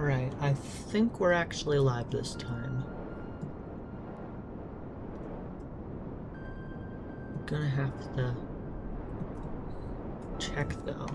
Alright, I think we're actually live this time. I'm gonna have to check though.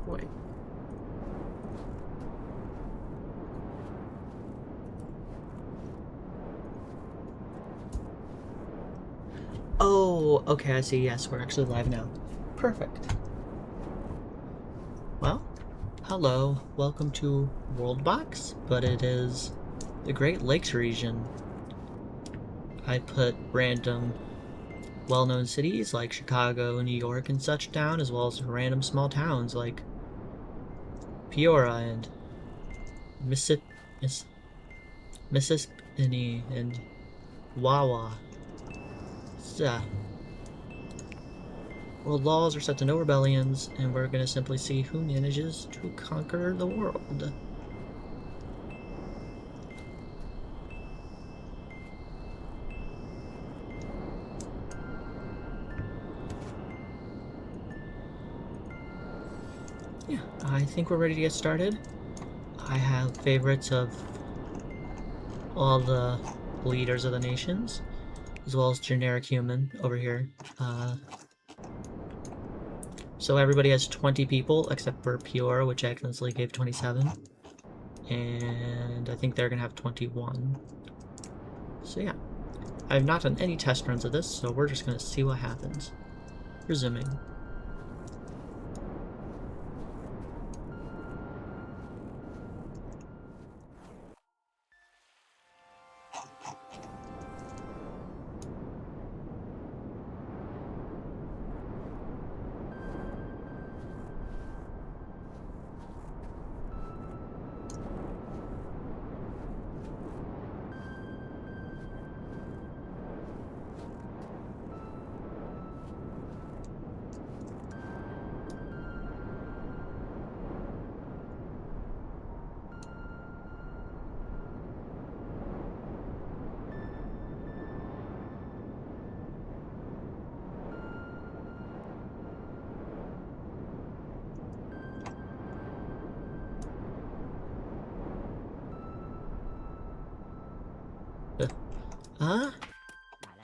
Wait. Oh, okay, I see. Yes, we're actually live now. Perfect. Well, hello. Welcome to Worldbox, but it is the Great Lakes region. I put random well-known cities like Chicago, New York, and such down, as well as random small towns like Peoria and Mississippi and Wawa. Yeah. World laws are set to no rebellions, and we're gonna simply see who manages to conquer the world. Yeah, I think we're ready to get started. I have favorites of all the leaders of the nations, as well as generic human over here. So everybody has 20 people, except for Peoria, which accidentally gave 27. And I think they're gonna have 21. So yeah. I have not done any test runs of this, so we're just gonna see what happens. Resuming.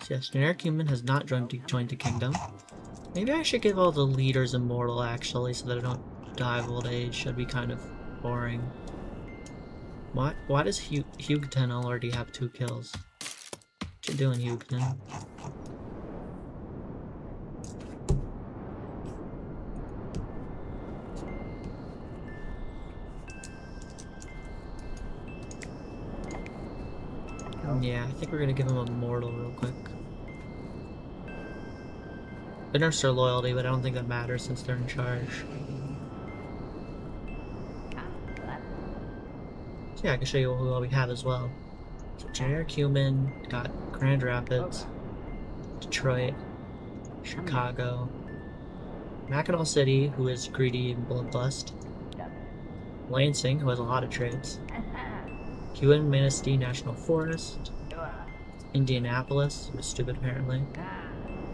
Yes, generic human has not joined the kingdom. Maybe I should give all the leaders immortal, actually, so that I don't die of old age. Should be kind of boring. Why does Hugton already have 2 kills? What you doing, Hugton? Yeah, I think we're gonna give him immortal real quick. They nurse their loyalty, but I don't think that matters since they're in charge. So yeah, I can show you who we have as well. So generic human, got Grand Rapids, Detroit, Chicago, Mackinac City, who is greedy and bloodlust, Lansing, who has a lot of traits, Huon Manistee National Forest, Indianapolis, who is stupid apparently,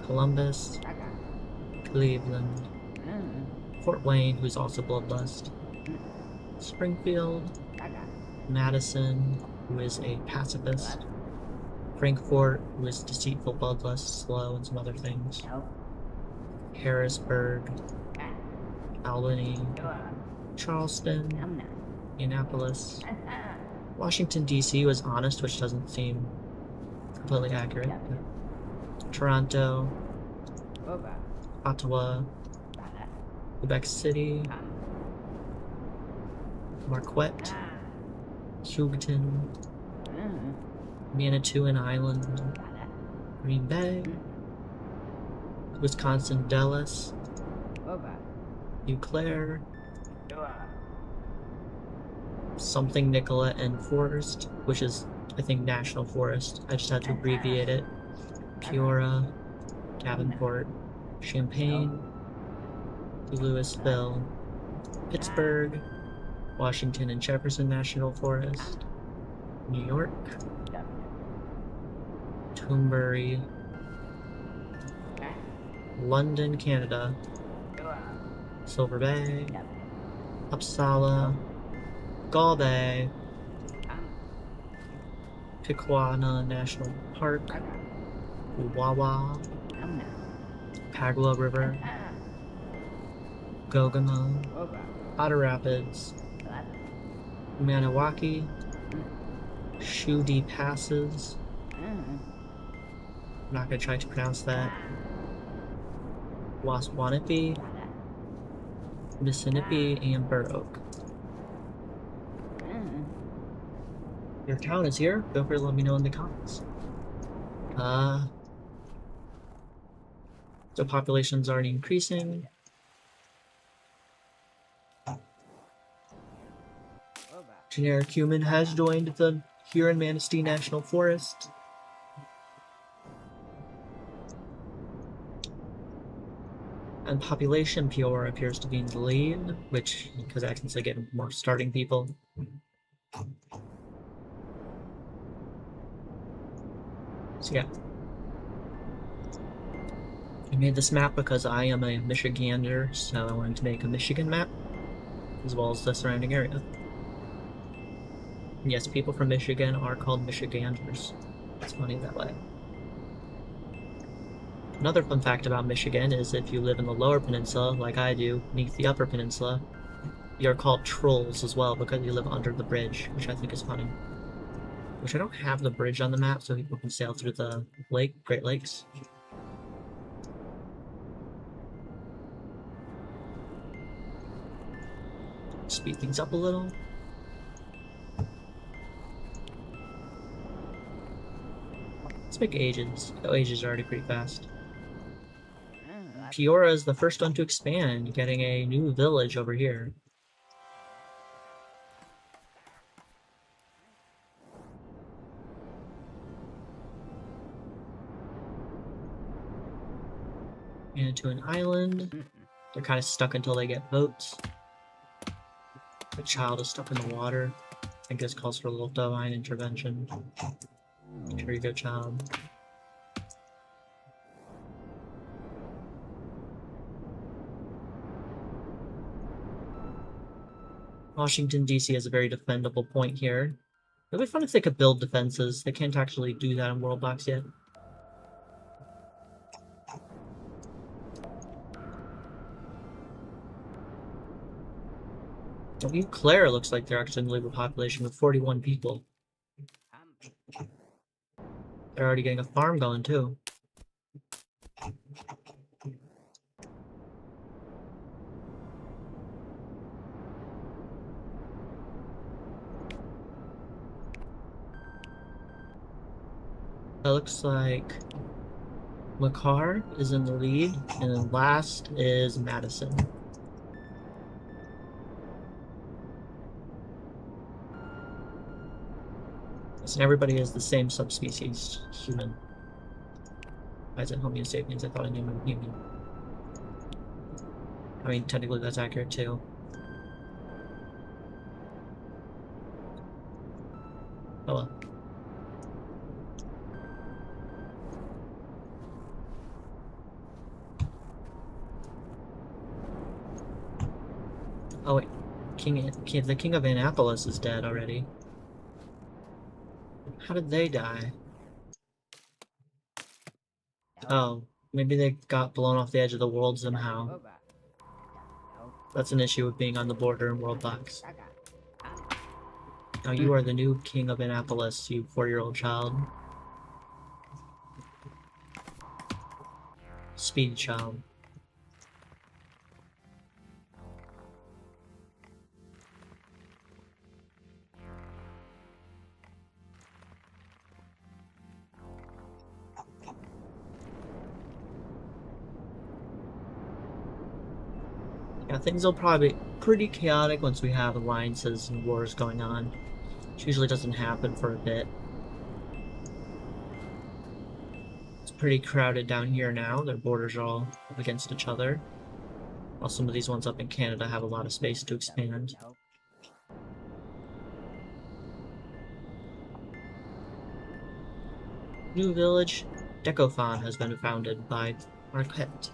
Columbus, Cleveland, Fort Wayne, who's also bloodlust, Springfield, Madison, who is a pacifist, Frankfort, who is deceitful, bloodlust, slow, and some other things, Harrisburg, Albany, Charleston, Indianapolis, Washington, D.C. was honest, which doesn't seem completely accurate. Toronto, Ottawa, Quebec City, Marquette, Hughton, Manitoulin Island, Green Bay, Wisconsin Dallas, Eau Claire, something Nicollet and Forest, which is, I think, National Forest. I just had to abbreviate it. Peoria, Davenport, Champaign, Louisville, Pittsburgh, Washington and Jefferson National Forest, New York, Toombury, London, Canada, Silver Bay, Uppsala, Galway, Piquana National Park, Wawa, Pagua River, Gogama, Otter Rapids, Maniwaki, Shudi Passes. I'm not gonna try to pronounce that. Waswanipi, Mississippi, and Burr Oak. Your town is here. Feel free to let me know in the comments. So population's already increasing. Generic human has joined the Huron-Manistee National Forest. And population, Peoria appears to be in the lead, which, because I can say get more starting people. So yeah. I made this map because I am a Michigander, so I wanted to make a Michigan map, as well as the surrounding area. And yes, people from Michigan are called Michiganders. It's funny that way. Another fun fact about Michigan is if you live in the lower peninsula, like I do, beneath the upper peninsula, you're called trolls as well because you live under the bridge, which I think is funny. Which I don't have the bridge on the map so people can sail through the lake, Great Lakes. Speed things up a little. Let's make ages. Oh, ages are already pretty fast. Peoria is the first one to expand, getting a new village over here. And to an island. They're kind of stuck until they get boats. The child is stuck in the water. I think this calls for a little divine intervention. Here you go, child. Washington, D.C. has a very defendable point here. It would be fun if they could build defenses. They can't actually do that in Worldbox yet. Eau Claire looks like they're actually going to leave a population with 41 people. They're already getting a farm going, too. That looks like McCarr is in the lead, and then last is Madison. And everybody is the same subspecies, human. Why is it Homo sapiens? I thought I named him human. I mean, technically that's accurate too. Oh well. Oh wait, the king of Annapolis is dead already. How did they die? Oh, maybe they got blown off the edge of the world somehow. That's an issue with being on the border in Worldbox. Now you are the new king of Annapolis, you 4-year-old child. Speed child. Yeah, things will probably be pretty chaotic once we have alliances and wars going on. Which usually doesn't happen for a bit. It's pretty crowded down here now. Their borders are all up against each other. While some of these ones up in Canada have a lot of space to expand. New village, Decofan, has been founded by Marquette.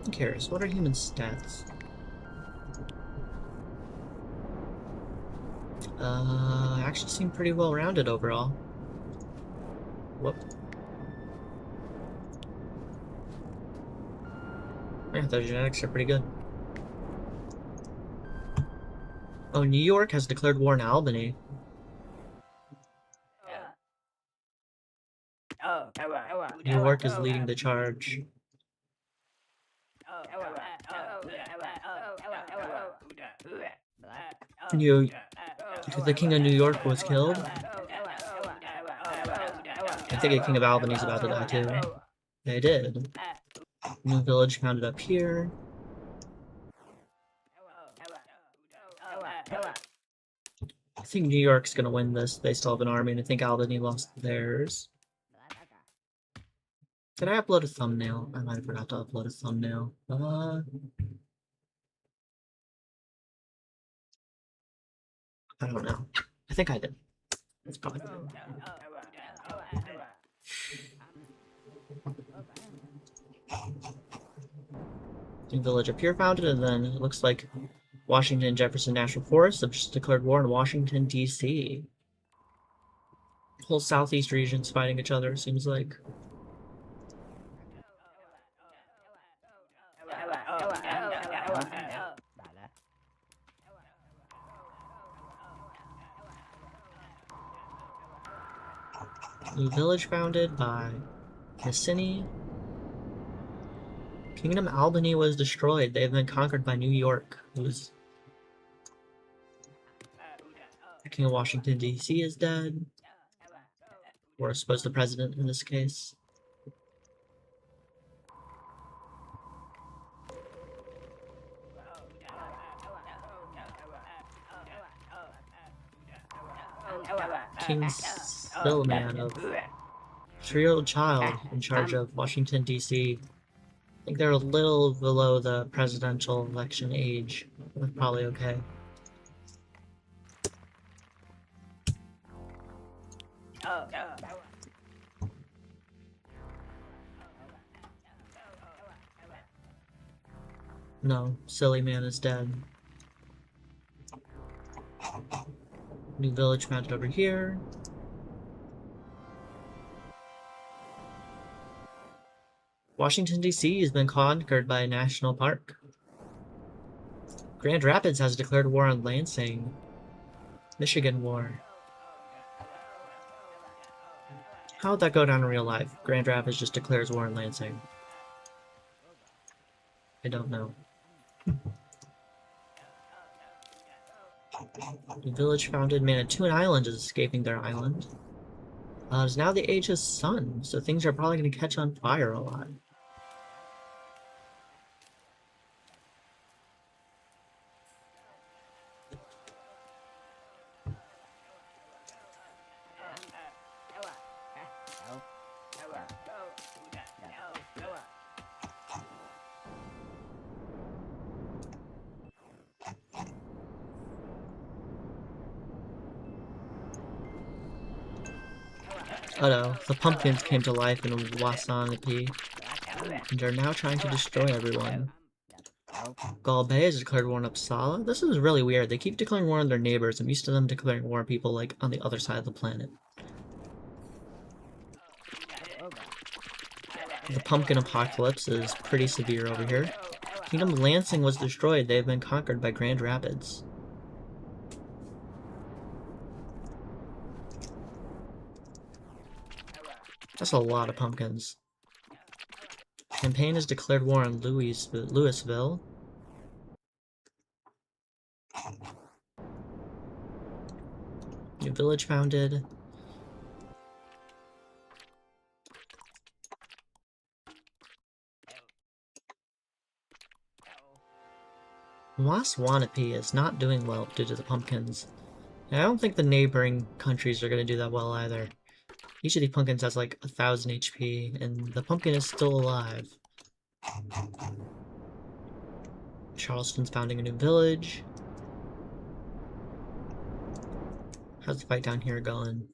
Who cares? What are human stats? Actually seem pretty well rounded overall. Whoop. Yeah, the genetics are pretty good. Oh, New York has declared war on Albany. New York is leading the charge. The King of New York was killed. I think the King of Albany is about to die too. They did. New village founded up here. I think New York's gonna win this. They still have an army, and I think Albany lost theirs. Did I upload a thumbnail? I might have forgot to upload a thumbnail. I don't know. I think I did. That's probably good. New village up here founded, and then it looks like Washington and Jefferson National Forests have just declared war on Washington, D.C. Whole southeast region's fighting each other, seems like. New village founded by Messini. Kingdom Albany was destroyed. They have been conquered by New York, who's... King of Washington, D.C. is dead. Or I suppose the president in this case. King Stillman of 3-year-old child in charge of Washington, D.C. I think they're a little below the presidential election age. That's probably okay. No, silly man is dead. New village founded over here. Washington, D.C. has been conquered by a national park. Grand Rapids has declared war on Lansing. Michigan war. How would that go down in real life? Grand Rapids just declares war on Lansing. I don't know. The village founded Manitoulin Island is escaping their island. It's now the age of sun, so things are probably going to catch on fire a lot. Oh no, the pumpkins came to life in Wasanape, and are now trying to destroy everyone. Gall Bay has declared war on Uppsala. This is really weird. They keep declaring war on their neighbors. I'm used to them declaring war on people, like, on the other side of the planet. The pumpkin apocalypse is pretty severe over here. Kingdom Lansing was destroyed. They have been conquered by Grand Rapids. That's a lot of pumpkins. Champaign has declared war on Louisville. New village founded. Waswanipi is not doing well due to the pumpkins. And I don't think the neighboring countries are going to do that well either. Each of these pumpkins has like 1,000 HP, and the pumpkin is still alive. Charleston's founding a new village. How's the fight down here going?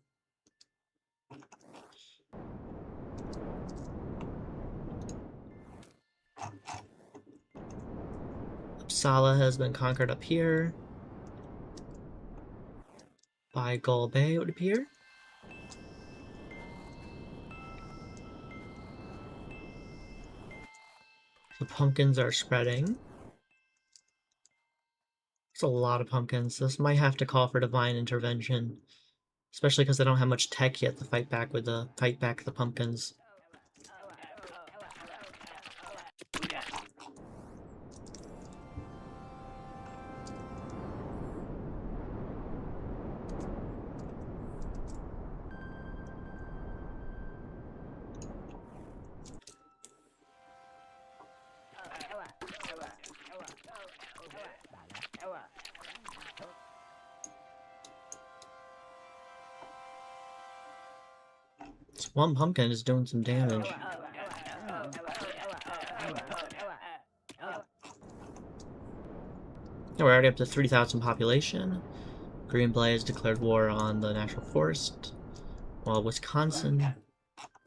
Uppsala has been conquered up here by Gull Bay, it would appear. The pumpkins are spreading. It's a lot of pumpkins. This might have to call for divine intervention, especially because they don't have much tech yet to fight back the pumpkins. This one pumpkin is doing some damage. We're already up to 3,000 population. Green Bay has declared war on the National Forest, while Wisconsin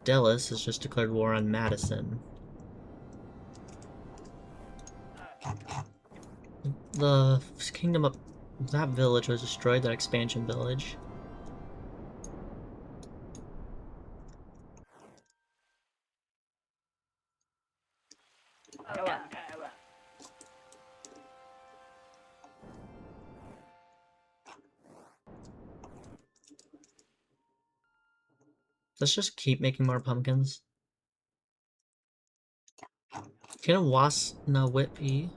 Dellis has just declared war on Madison. The kingdom of that village was destroyed, that expansion village. Let's just keep making more pumpkins. Kingdom Waswanipi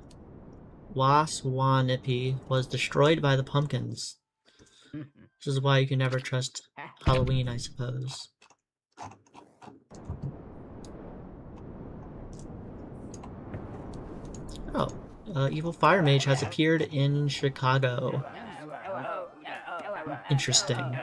was destroyed by the pumpkins. This is why you can never trust Halloween, I suppose. Oh, Evil Fire Mage has appeared in Chicago. Interesting.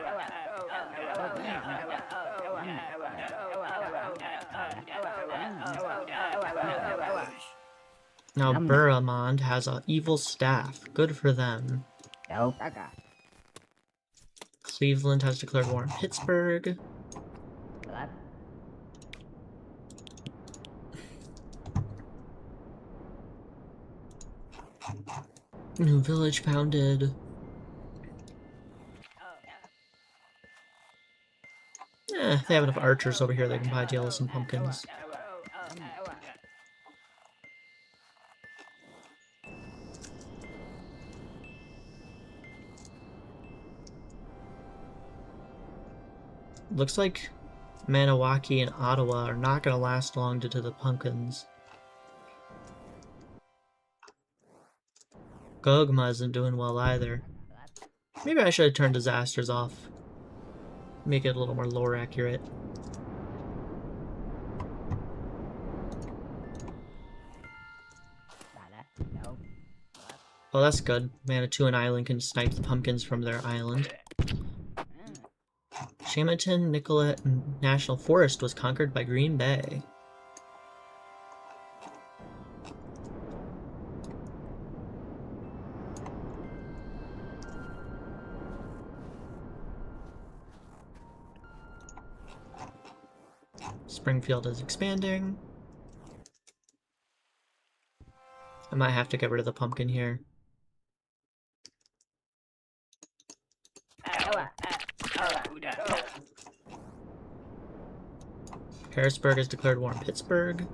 Now Burramond has an evil staff. Good for them. Cleveland has declared war on Pittsburgh. New village founded. They have enough archers over here they can buy deal with some pumpkins. Looks like Maniwaki and Ottawa are not going to last long due to the pumpkins. Gogma isn't doing well either. Maybe I should have turned disasters off. Make it a little more lore accurate. Well, that's good. Manitoulin Island can snipe the pumpkins from their island. Shamanton Nicollet National Forest was conquered by Green Bay. Springfield is expanding. I might have to get rid of the pumpkin here. Harrisburg has declared war on Pittsburgh.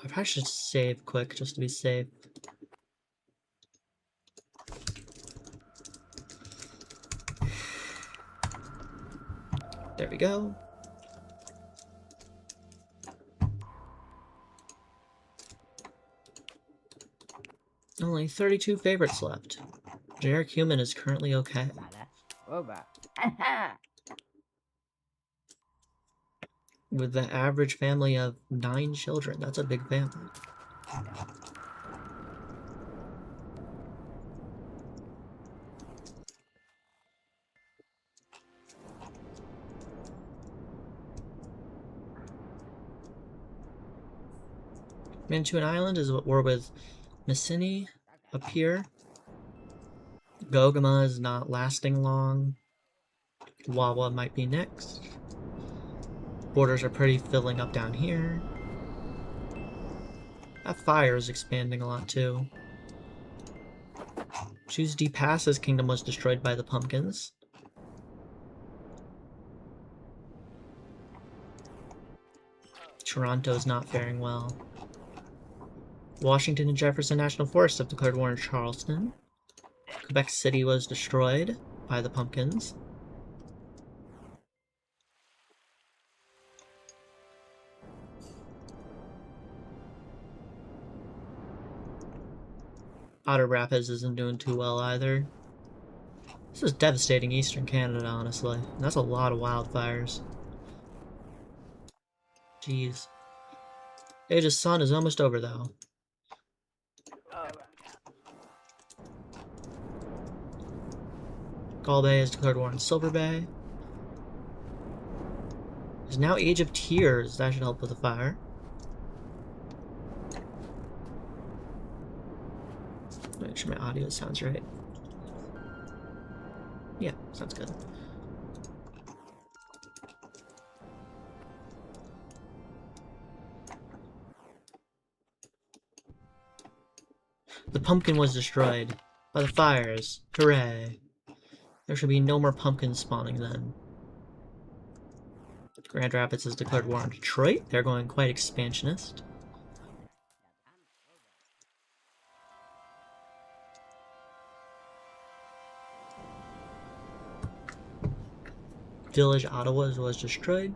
I probably should save quick just to be safe. There we go. Only 32 favorites left. Generic Human is currently okay. With the average family of 9 children. That's a big family. Mantuan Island is what we're with Messini up here. Gogama is not lasting long. Wawa might be next. Borders are pretty filling up down here. That fire is expanding a lot too. Choose D Pass's kingdom was destroyed by the pumpkins. Toronto's not faring well. Washington and Jefferson National Forests have declared war on Charleston. Quebec City was destroyed by the pumpkins. Otter Rapids isn't doing too well either. This is devastating eastern Canada, honestly. And that's a lot of wildfires. Jeez. Age of Sun is almost over, though. Gull Bay has declared war on Silver Bay. There's now Age of Tears. That should help with the fire. Make sure my audio sounds right. Yeah, sounds good. The pumpkin was destroyed by the fires. Hooray. There should be no more pumpkins spawning then. Grand Rapids has declared war on Detroit. They're going quite expansionist. Village Ottawa was destroyed.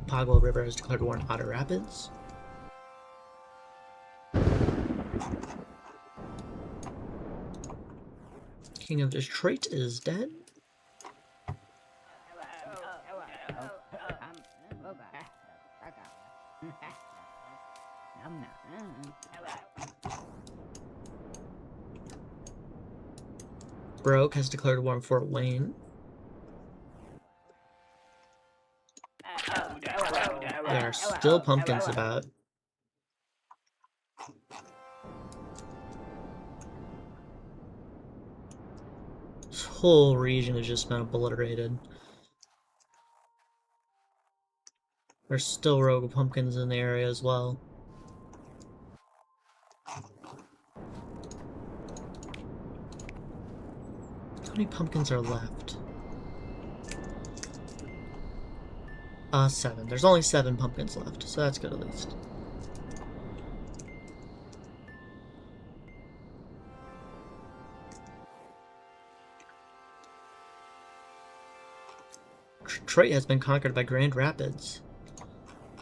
Pagwa River has declared war on Otter Rapids. King of Detroit is dead. Broke has declared war on Fort Wayne. There are still pumpkins about. This whole region has just been obliterated. There's still rogue pumpkins in the area as well. How many pumpkins are left? 7. There's only 7 pumpkins left, so that's good at least. Detroit has been conquered by Grand Rapids.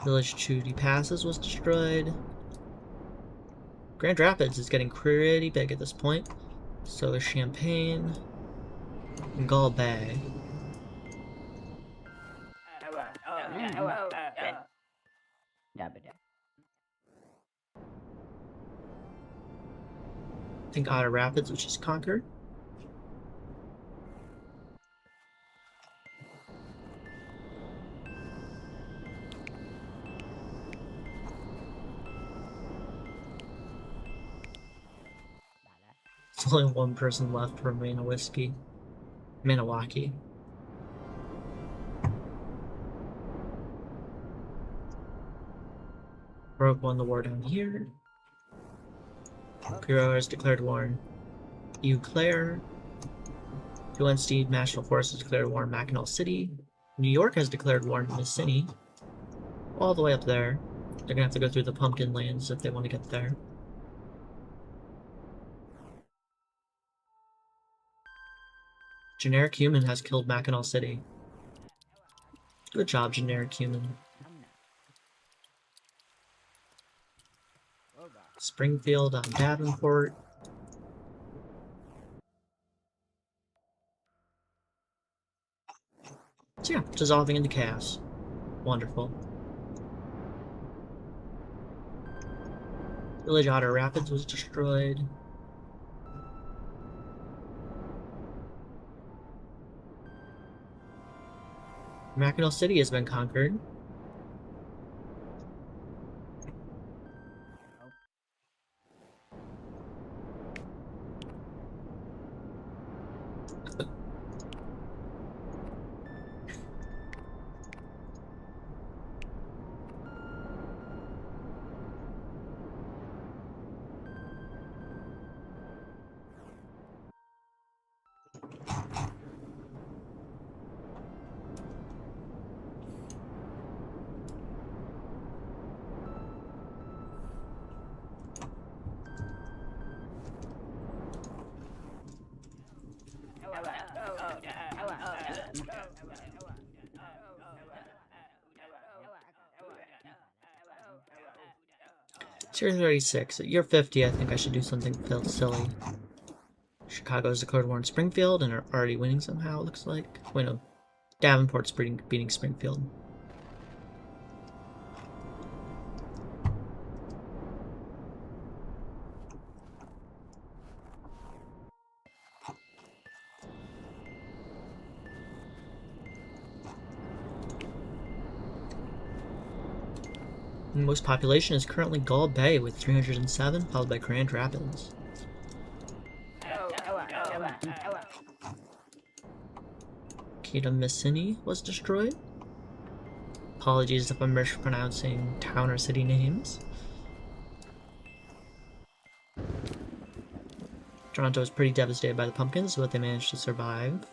Village Chudy Passes was destroyed. Grand Rapids is getting pretty big at this point. So is Champaign and Gull Bay. I think Otter Rapids, which is conquered. There's only one person left from Maniwaki. Rogue won the war down here. Bureau has declared war on Eau Claire. UNC National Forest has declared war on Mackinac City. New York has declared war on Messini. All the way up there. They're gonna have to go through the pumpkin lands if they want to get there. Generic Human has killed Mackinac City. Good job, Generic Human. Springfield on Davenport. So yeah, dissolving into chaos. Wonderful. Village Otter Rapids was destroyed. Mackinac City has been conquered. Tier 36. At year 50, I think I should do something silly. Chicago's declared war in Springfield and are already winning somehow, it looks like. Wait, no. Davenport's beating Springfield. The most population is currently Gull Bay with 307, followed by Grand Rapids. Messini was destroyed. Apologies if I'm mispronouncing town or city names. Toronto was pretty devastated by the pumpkins, but they managed to survive.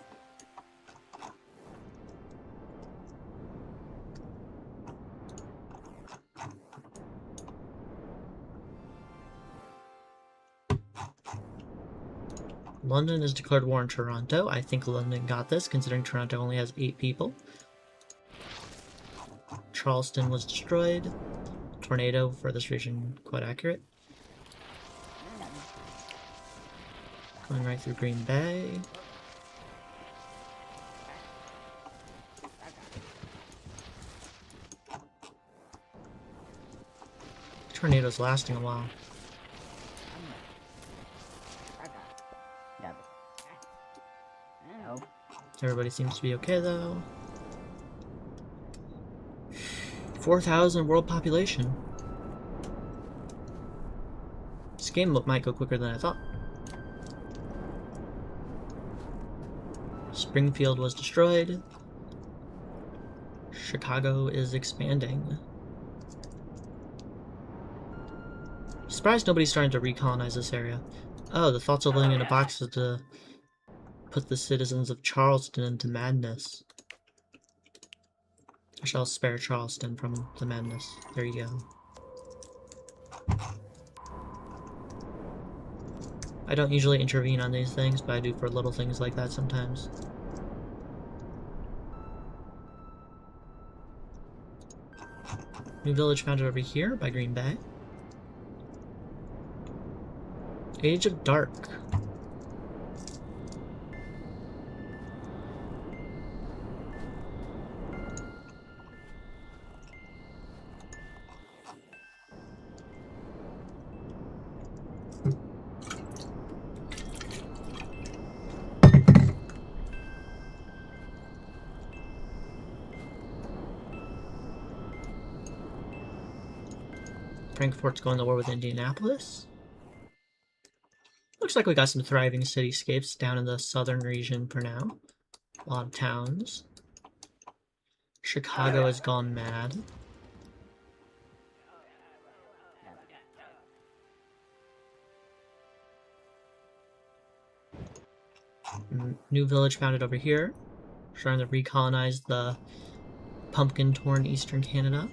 London has declared war on Toronto. I think London got this, considering Toronto only has 8 people. Charleston was destroyed. Tornado for this region, quite accurate. Going right through Green Bay. Tornado's lasting a while. Everybody seems to be okay though. 4,000 world population. This game might go quicker than I thought. Springfield was destroyed. Chicago is expanding. Surprised nobody's starting to recolonize this area. Oh, the thoughts of living in a box is to put the citizens of Charleston into madness. I shall spare Charleston from the madness. There you go. I don't usually intervene on these things, but I do for little things like that sometimes. New village founded over here by Green Bay. Age of Dark. Frankfort's going to war with Indianapolis. Looks like we got some thriving cityscapes down in the southern region for now. A lot of towns. Chicago has gone mad. New village founded over here. Trying to recolonize the pumpkin-torn eastern Canada.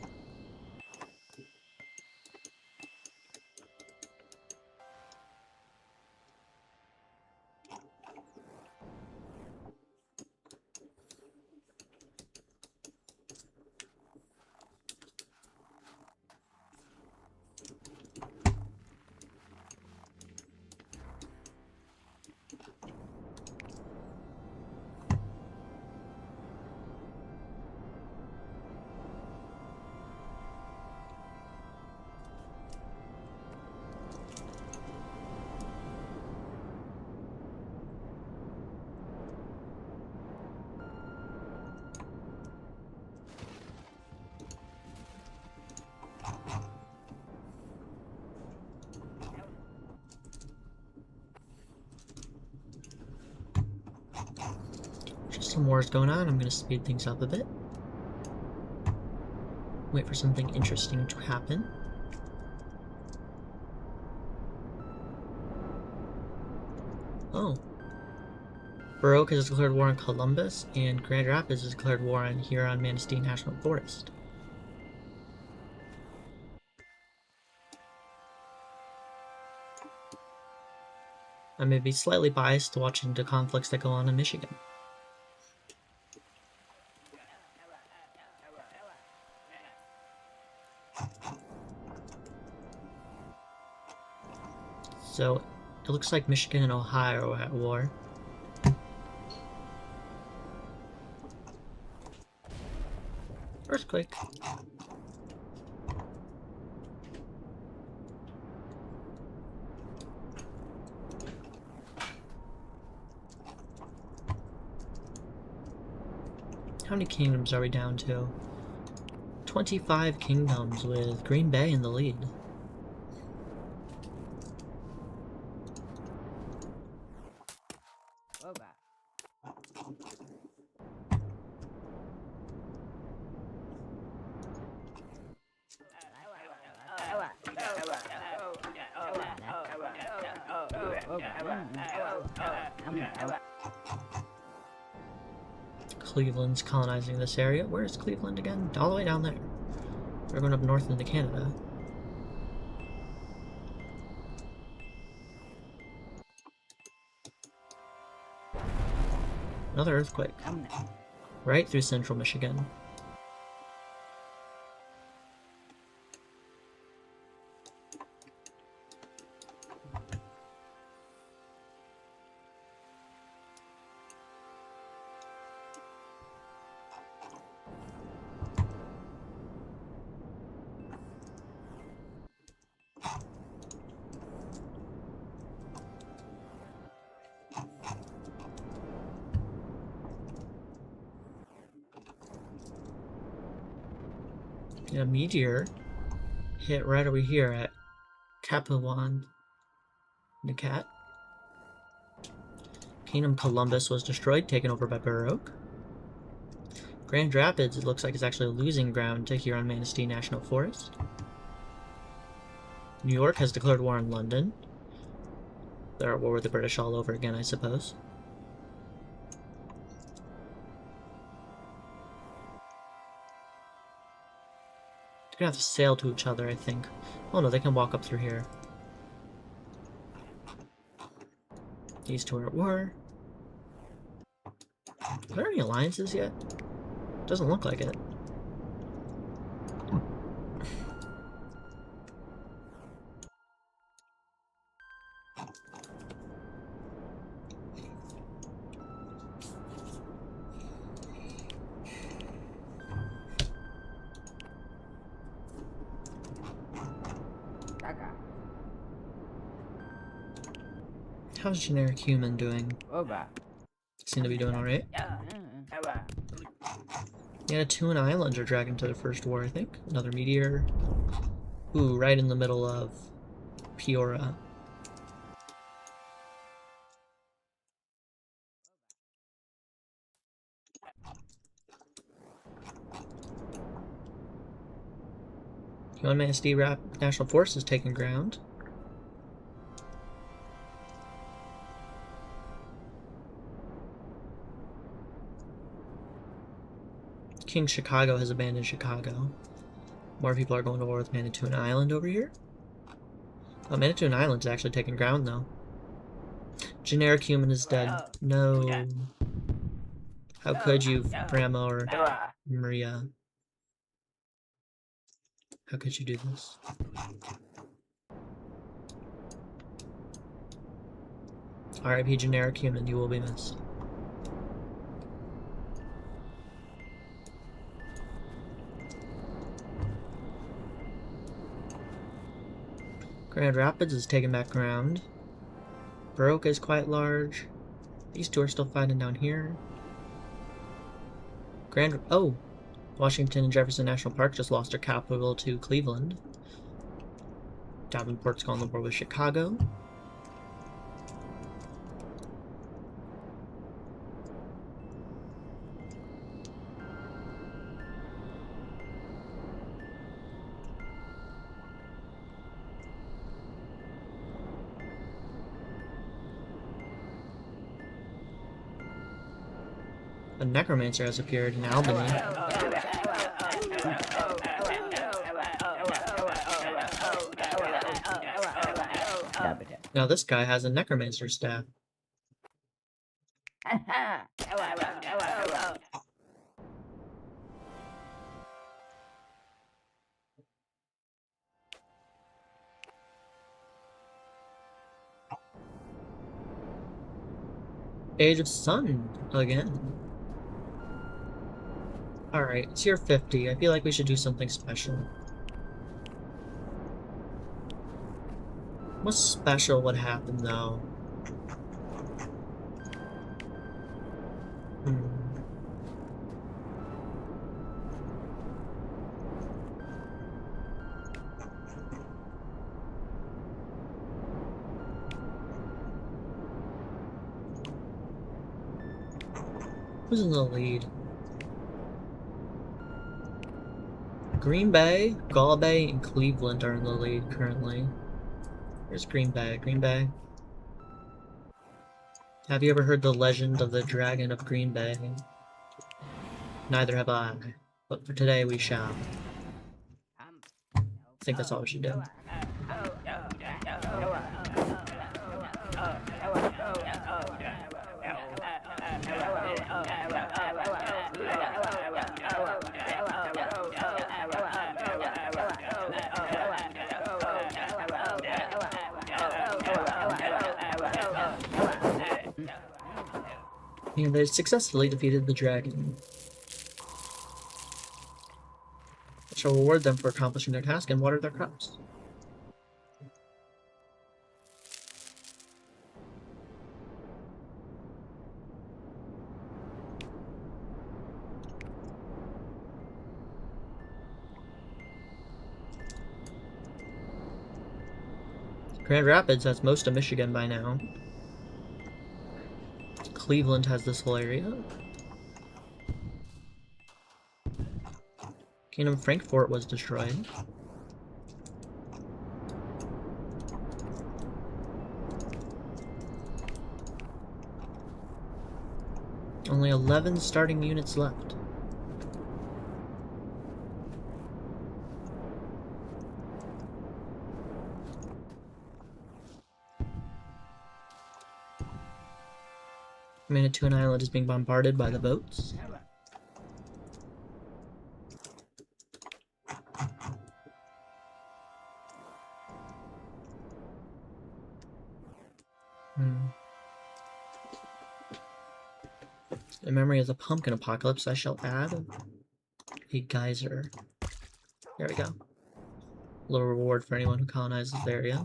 some wars going on. I'm going to speed things up a bit. Wait for something interesting to happen. Oh. Baroque has declared war on Columbus, and Grand Rapids has declared war on Huron-Manistee National Forest. I may be slightly biased to watching the conflicts that go on in Michigan. So, it looks like Michigan and Ohio are at war. Earthquake. How many kingdoms are we down to? 25 kingdoms with Green Bay in the lead. Cleveland's colonizing this area. Where is Cleveland again? All the way down there. We're going up north into Canada. Another earthquake. Right through central Michigan. A meteor hit right over here at Capawan Nakat. Kingdom Columbus was destroyed, taken over by Baroque. Grand Rapids, it looks like, is actually losing ground to Huron-Manistee National Forest. New York has declared war on London. They're at war with the British all over again, I suppose. They're gonna have to sail to each other, I think. Oh no, they can walk up through here. These two are at war. Are there any alliances yet? Doesn't look like it. How's generic human doing? Seem to be doing alright. Yeah, two and Islands are dragging to the first war, I think. Another meteor. Ooh, right in the middle of Peoria. Huron-Manistee National Forest is taking ground. King Chicago has abandoned Chicago. More people are going to war with Manitoulin Island over here. Oh, Manitoulin Island's actually taking ground, though. Generic human is dead. No. How could you, Grandma or Maria? How could you do this? R.I.P. Generic human, you will be missed. Grand Rapids is taking back ground. Baroque is quite large. These two are still fighting down here. Oh! Washington and Jefferson National Park just lost their capital to Cleveland. Davenport's gone to war with Chicago. A necromancer has appeared in Albany. Now this guy has a necromancer staff. Age of Sun again. Alright, it's year 50. I feel like we should do something special. What special would happen though? Who's in the lead? Green Bay, Gala Bay, and Cleveland are in the lead currently. Where's Green Bay? Green Bay? Have you ever heard the legend of the Dragon of Green Bay? Neither have I, but for today we shall. I think that's all we should do. And they successfully defeated the dragon. I shall reward them for accomplishing their task and water their crops. Grand Rapids has most of Michigan by now. Cleveland has this whole area. Kingdom Frankfort was destroyed. Only 11 starting units left. Manitoulin Island is being bombarded by the boats. In memory of the pumpkin apocalypse, I shall add a geyser. There we go. A little reward for anyone who colonizes this area.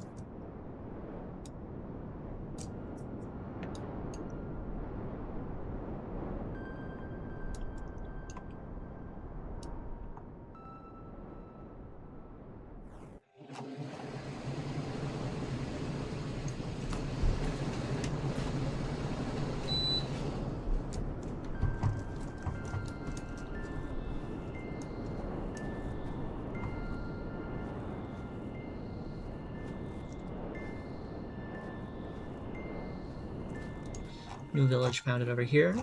New village founded over here.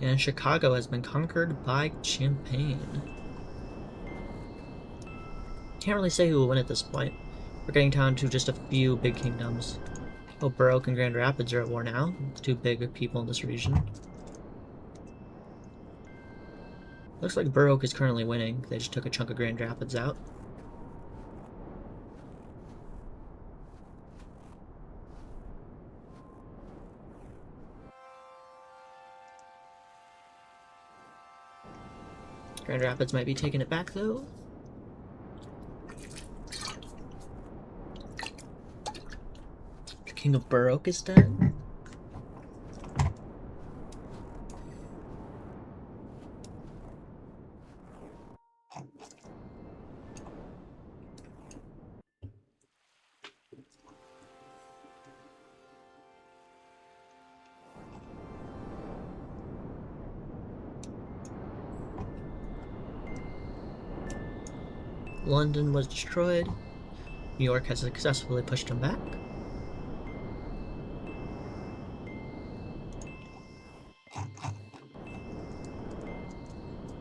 And Chicago has been conquered by Champaign. Can't really say who will win at this point. We're getting down to just a few big kingdoms. Oh, Berwick and Grand Rapids are at war now. The two big people in this region. Looks like Berwick is currently winning. They just took a chunk of Grand Rapids out. Grand Rapids might be taking it back, though. The King of Berwick is dead. London was destroyed. New York has successfully pushed him back.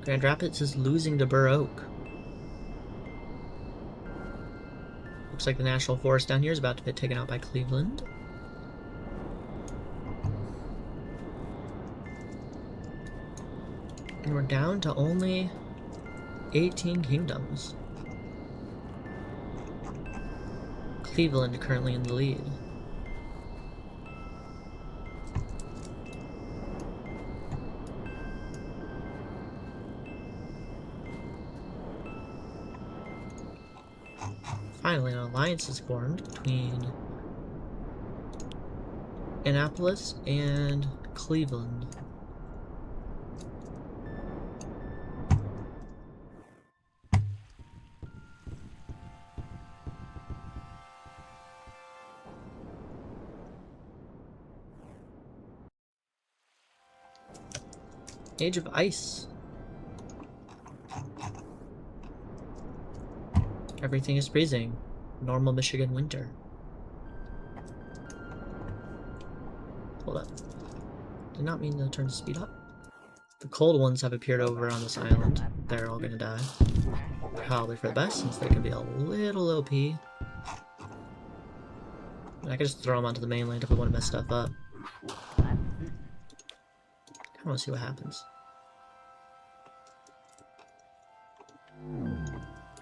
Grand Rapids is losing to Burr Oak. Looks like the National Forest down here is about to get taken out by Cleveland. And we're down to only 18 kingdoms. Cleveland currently in the lead. Finally, an alliance is formed between Annapolis and Cleveland. Age of Ice. Everything is freezing. Normal Michigan winter. Hold up. Did not mean to turn the speed up. The cold ones have appeared over on this island. They're all gonna die. Probably for the best, since they can be a little OP. I can just throw them onto the mainland if we want to mess stuff up. I want to see what happens.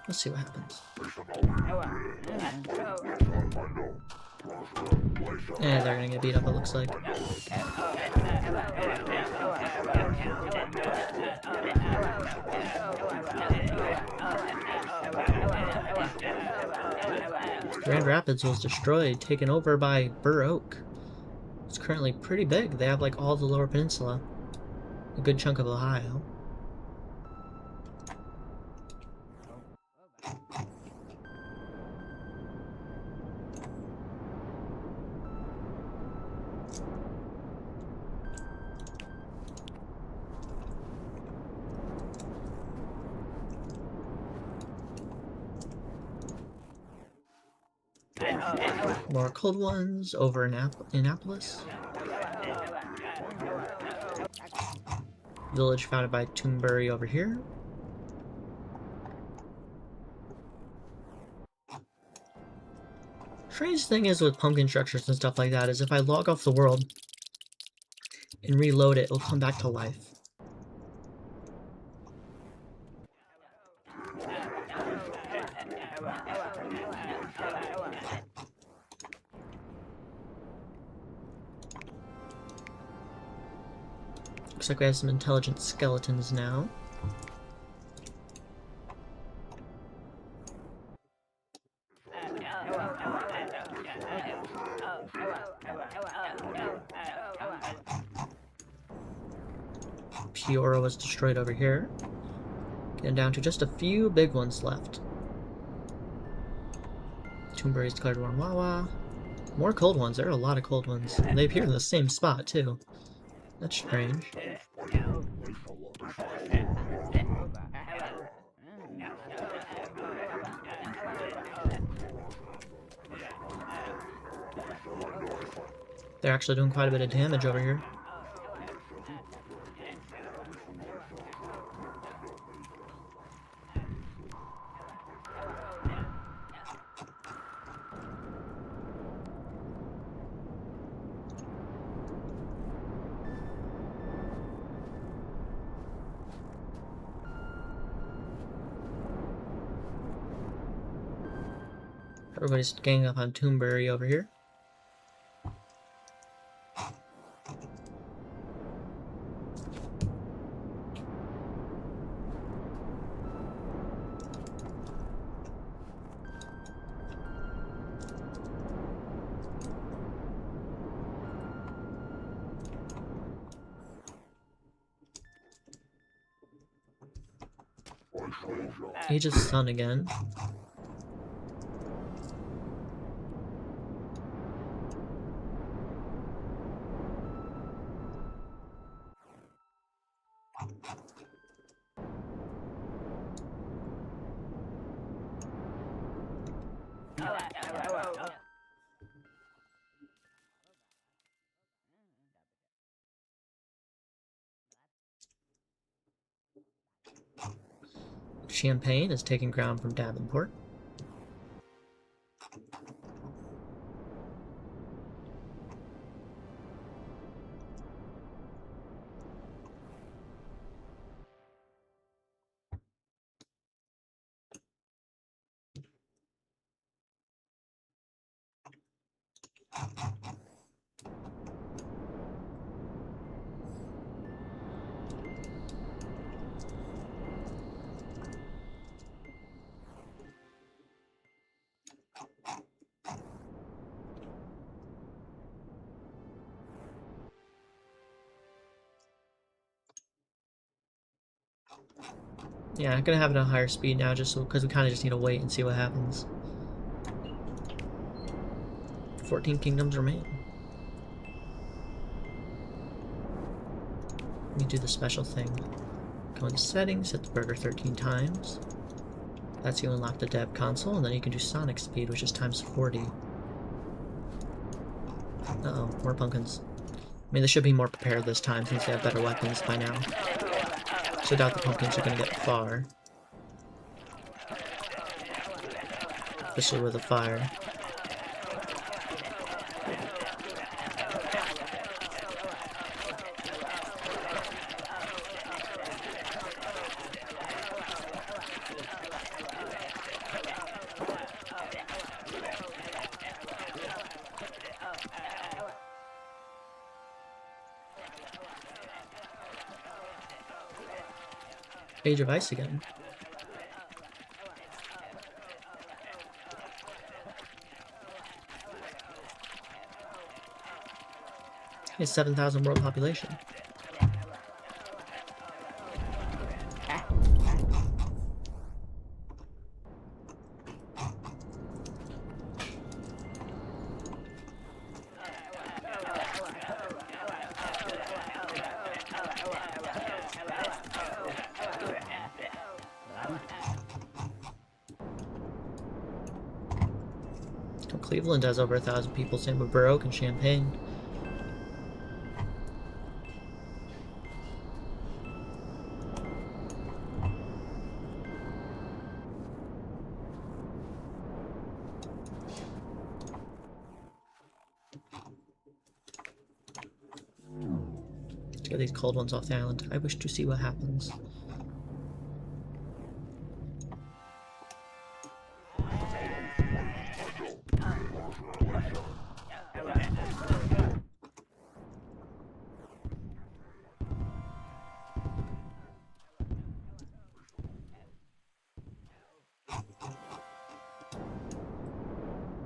Let's see what happens. Yeah, they're gonna get beat up, it looks like. Grand Rapids was destroyed, taken over by Burr Oak. It's currently pretty big. They have like all the Lower Peninsula, a good chunk of Ohio. More cold ones over in Annapolis. Village founded by Toombury over here. Strange thing is with pumpkin structures and stuff like that is if I log off the world and reload it, it'll come back to life. Looks like we have some intelligent skeletons now. Peoria was destroyed over here. Getting down to just a few big ones left. Toombury's declared war on Wawa. More cold ones. There are a lot of cold ones. And they appear in the same spot, too. That's strange. They're actually doing quite a bit of damage over here. Everybody's ganging up on Toombury over here. Age of Sun again. Champagne is taking ground from Davenport. Yeah, I'm gonna have it at a higher speed now, just so because we kind of just need to wait and see what happens. 14 kingdoms remain. Let me do the special thing. Go into settings, hit the burger 13 times. That's you unlock the dev console, and then you can do sonic speed, which is times 40. Uh-oh, more pumpkins. I mean, they should be more prepared this time since they have better weapons by now. So I doubt the pumpkins are gonna get far. Especially with the fire. Age of Ice again. It's 7,000 world population. Cleveland has over 1,000 people, same with Baroque and Champaign. Let's get these cold ones off the island. I wish to see what happens.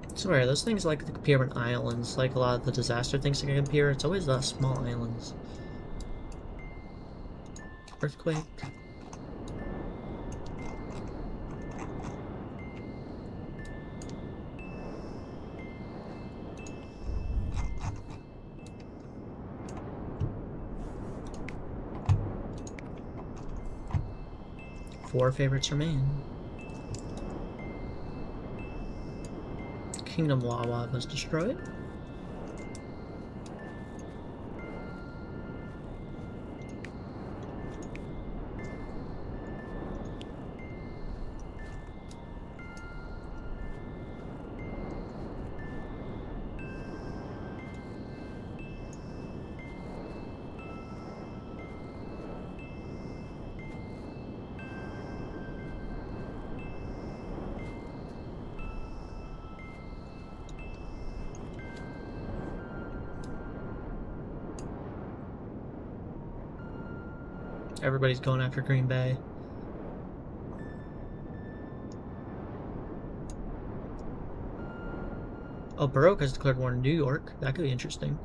I swear, those things like to appear on islands, like a lot of the disaster things that can appear, it's always the small islands. Earthquake. Four favorites remain. Kingdom Wawa was destroyed. Everybody's going after Green Bay. Oh, Baroque has declared war in New York. That could be interesting.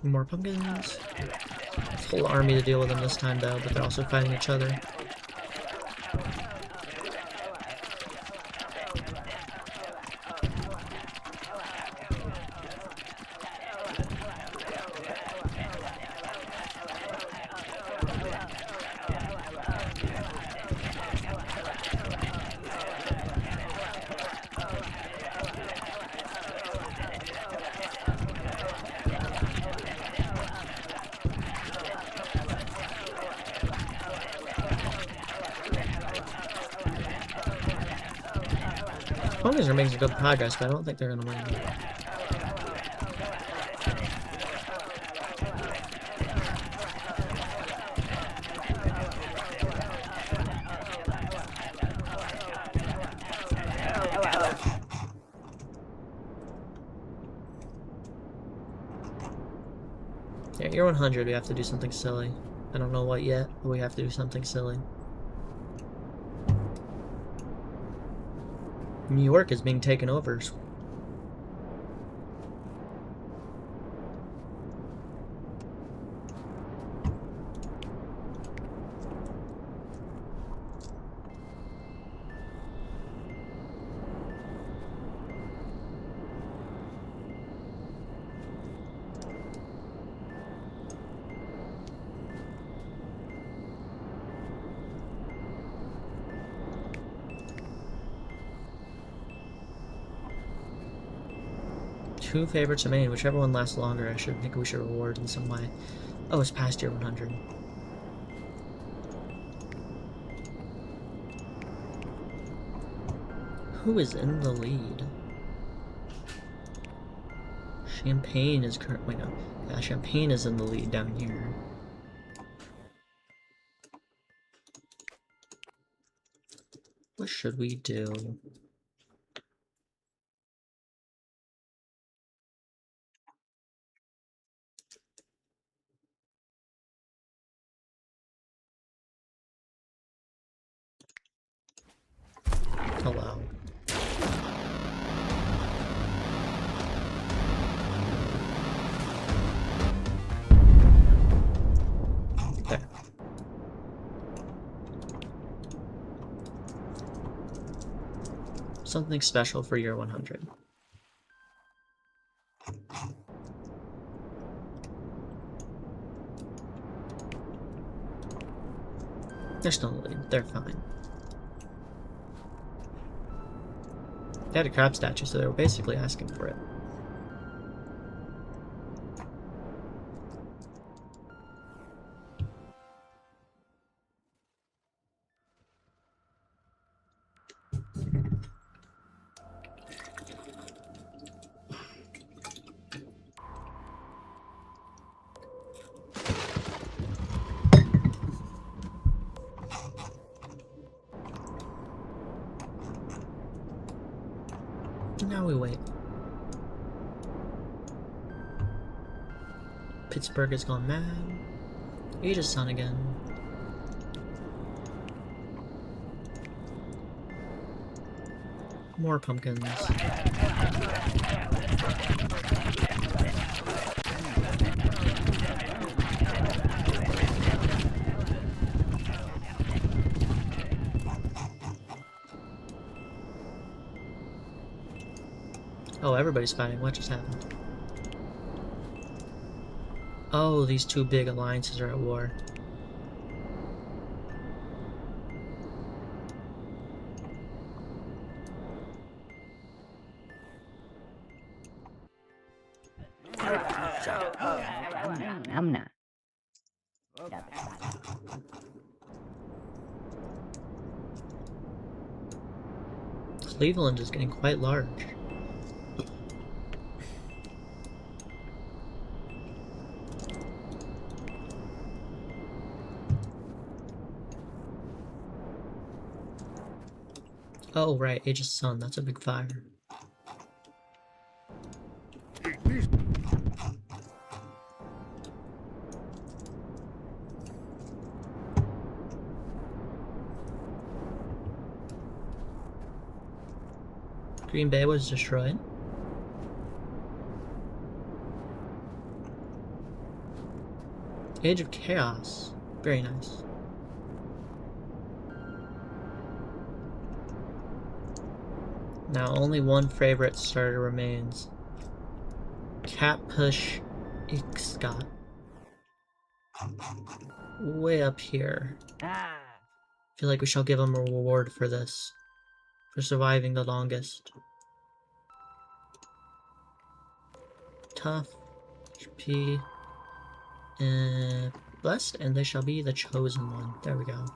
More pumpkins. Full army to deal with them this time though, but they're also fighting each other. Ponies are making good progress, but I don't think they're gonna win. Yeah, year 100, we have to do something silly. I don't know what yet, but we have to do something silly. New York is being taken over. Two favorites remain. Whichever one lasts longer, I think we should reward in some way. Oh, it's past year 100. Who is in the lead? Champagne is currently... Wait, no. Yeah, Champagne is in the lead down here. What should we do? Hello. There. Something special for year 100. They're still in the lead. They're fine. They had a crab statue, so they were basically asking for it. Now we wait. Pittsburgh has gone mad. Aegis Sun again. More pumpkins. Oh, everybody's fighting. What just happened? Oh, these two big alliances are at war. Cleveland is getting quite large. Oh, right, Aegis Sun, that's a big fire. Green Bay was destroyed. Age of Chaos. Very nice. Now only one favorite starter remains. Cat Push Ixcot. way up here. I feel like we shall give him a reward for this. For surviving the longest. Tough. P. Blessed, and they shall be the chosen one. There we go.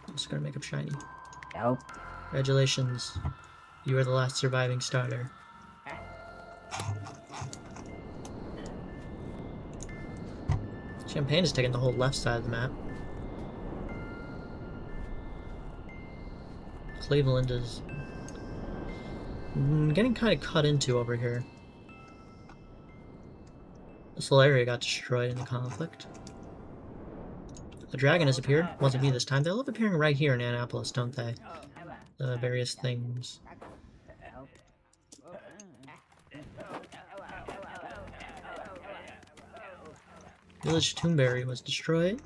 I'm just gonna make him shiny. Nope. Congratulations. You are the last surviving starter. Champagne is taking the whole left side of the map. Cleveland is getting kind of cut into over here. This whole area got destroyed in the conflict. A dragon has appeared. Wasn't me this time. They love appearing right here in Annapolis, don't they? The various things. Village Toonberry was destroyed.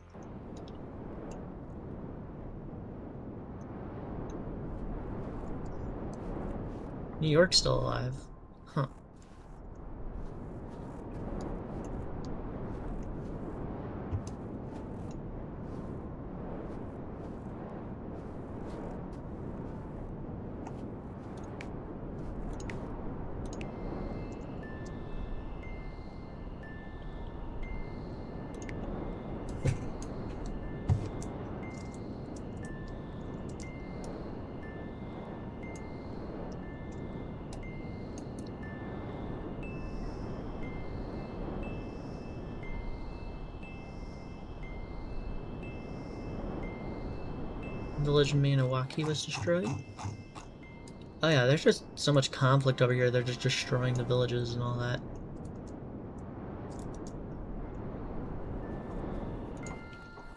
New York's still alive. Huh. Village Manawaki was destroyed. Oh yeah, there's just so much conflict over here, they're just destroying the villages and all that.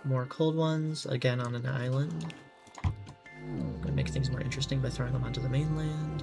More cold ones, again on an island. Gonna make things more interesting by throwing them onto the mainland.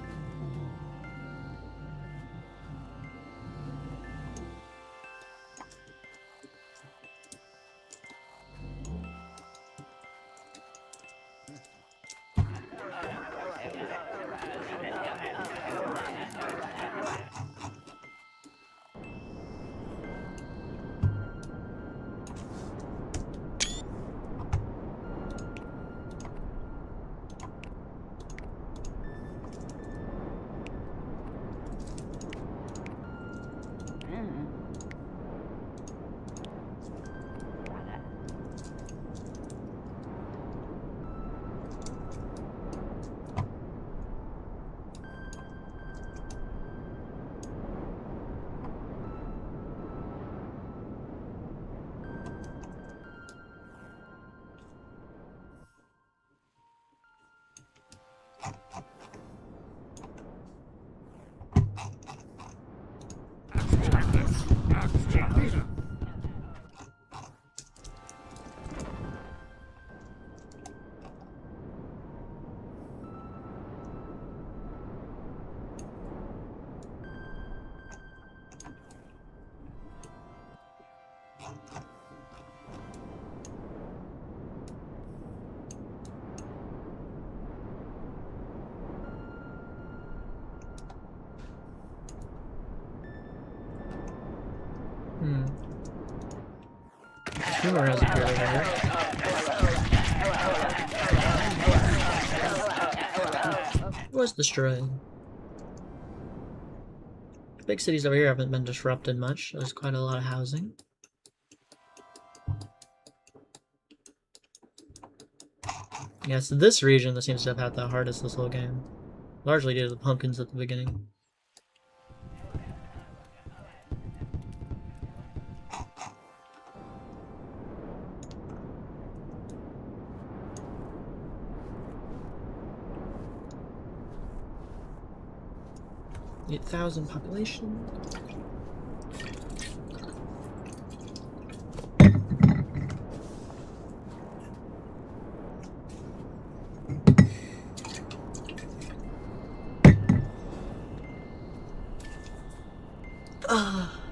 Humor has appeared over here. It was destroyed. Big cities over here haven't been disrupted much. There's quite a lot of housing. Yeah, so this region that seems to have had the hardest this whole game. Largely due to the pumpkins at the beginning. $8,000 population.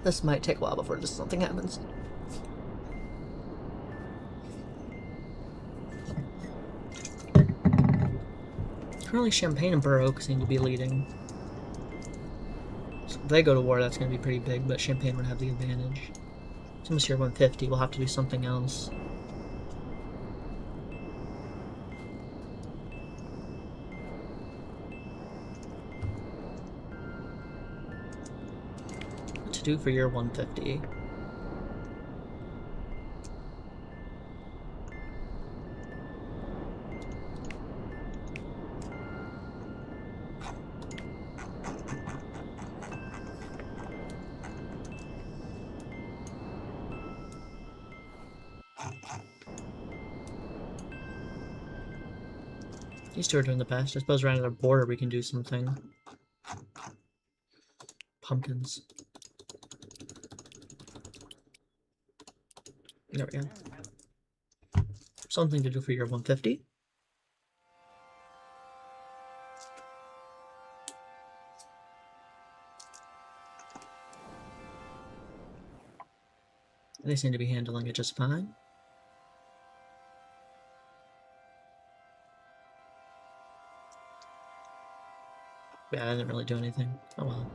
This might take a while before something happens. Currently, Champagne and Baroque seem to be leading. So if they go to war, that's going to be pretty big, but Champagne would have the advantage. It's almost year 150. We'll have to do something else. What to do for year 150? These two are doing the best. I suppose around the border we can do something. Pumpkins. There we go. Something to do for year 150. They seem to be handling it just fine. Yeah, I didn't really do anything. Oh well.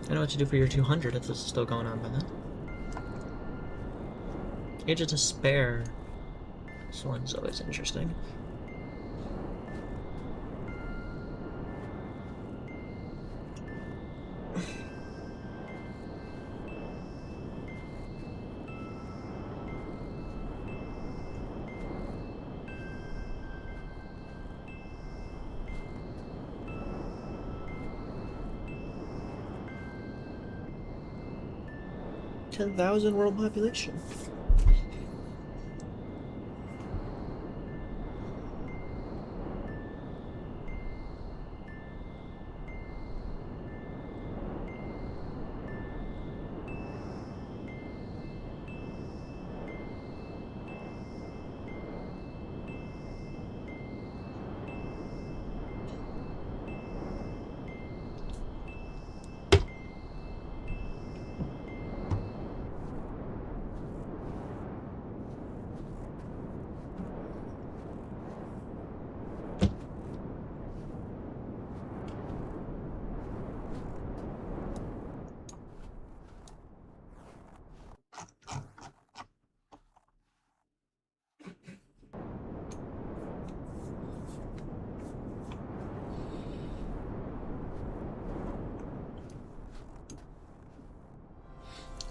I know what to do for year 200 if this is still going on by then. Age of Despair. This one's always interesting. $10,000 world population.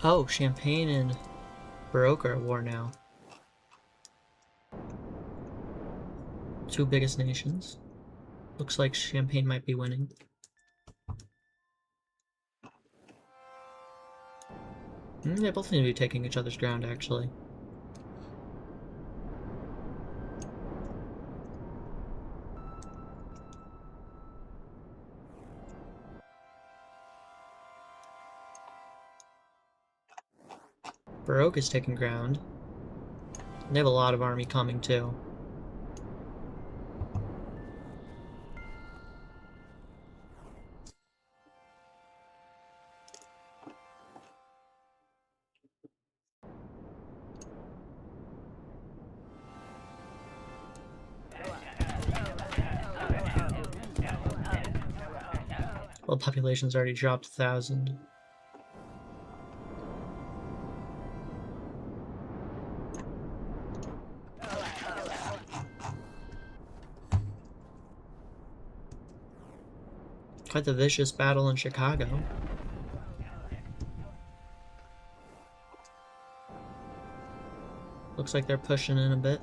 Oh, Champagne and Baroque are at war now. Two biggest nations. Looks like Champagne might be winning. They both seem to be taking each other's ground, actually. Baroque is taking ground. They have a lot of army coming, too. Well, population's already dropped 1,000. Quite the vicious battle in Chicago. Looks like they're pushing in a bit.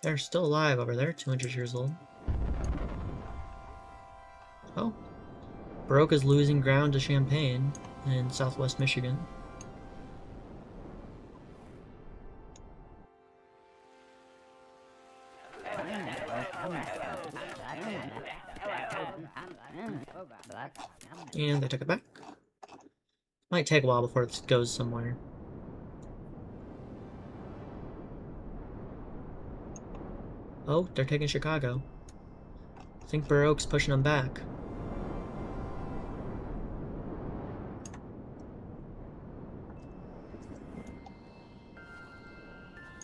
They're still alive over there, 200 years old. Oh. Baroque is losing ground to Champagne in southwest Michigan. And they took it back. Might take a while before it goes somewhere. Oh, they're taking Chicago. I think Baroque's pushing them back.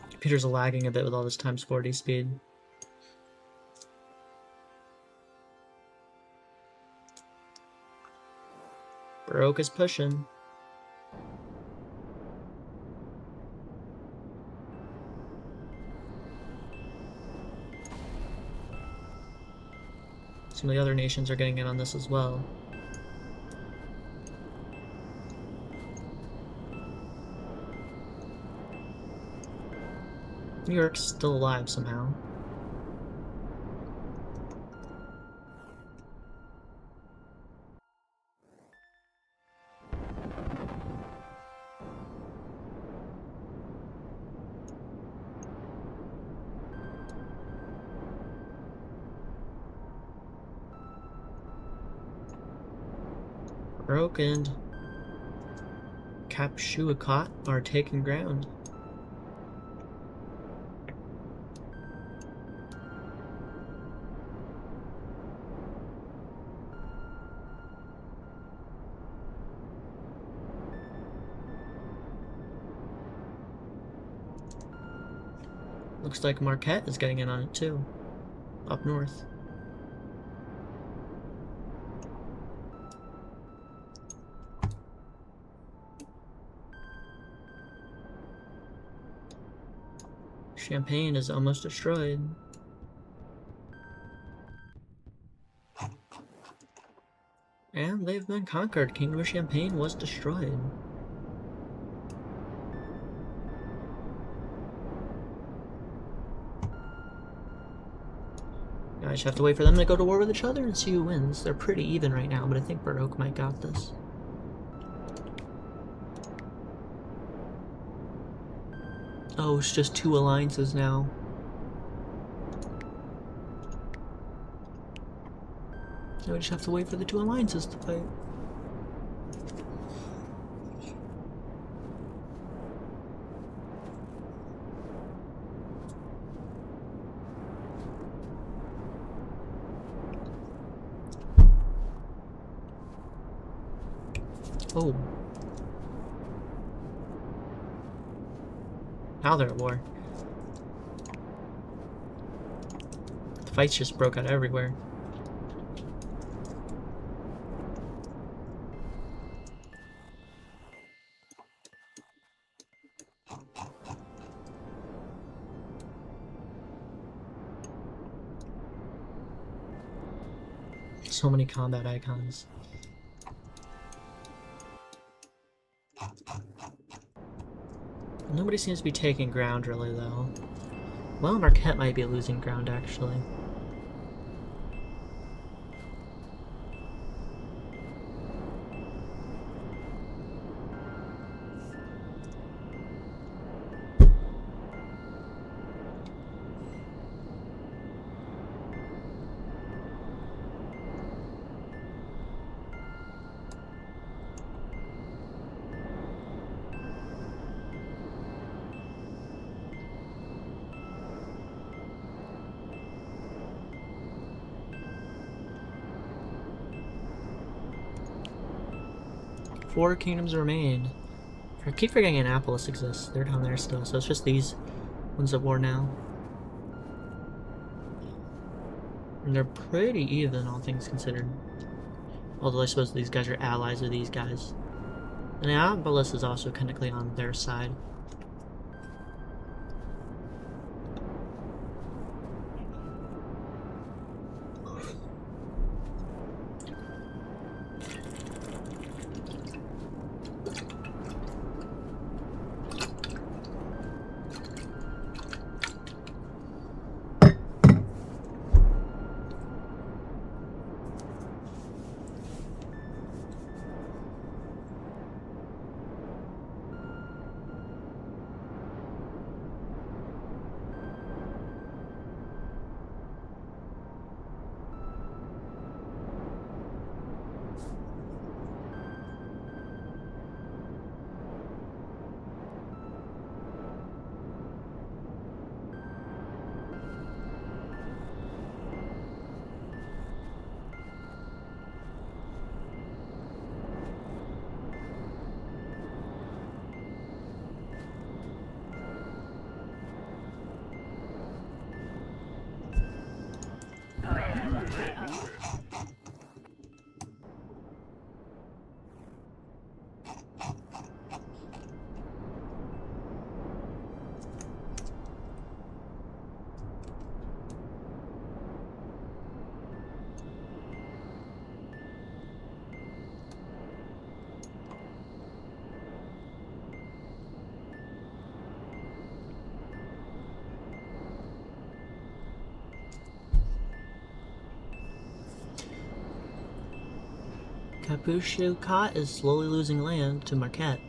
Computers are lagging a bit with all this times 40 speed. Baroque is pushing. Some of the other nations are getting in on this as well. New York's still alive somehow. Baroque and Kapshuakot are taking ground. Looks like Marquette is getting in on it too, up north. Champagne is almost destroyed. And they've been conquered. Kingdom of Champagne was destroyed. I just have to wait for them to go to war with each other and see who wins. They're pretty even right now, but I think Baroque might got this. Oh, it's just 2 alliances now. So we just have to wait for the 2 alliances to fight. Oh. Now they're at war. The fights just broke out everywhere. So many combat icons. Nobody seems to be taking ground really though. Well, Marquette might be losing ground actually. Four kingdoms remain. I keep forgetting Annapolis exists. They're down there still, so it's just these ones at war now. And they're pretty even, all things considered. Although I suppose these guys are allies of these guys. And Annapolis is also technically on their side. Capuccio Cot is slowly losing land to Marquette.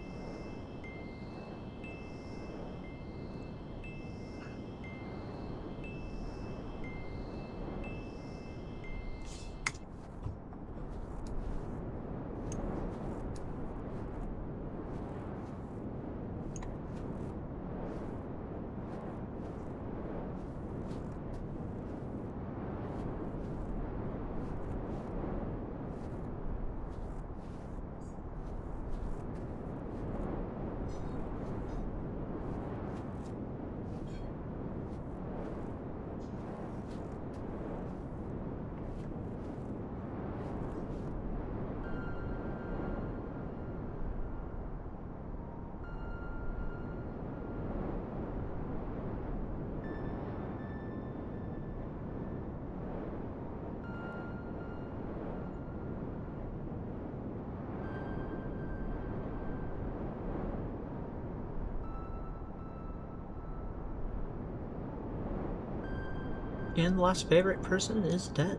And the last favorite person is dead.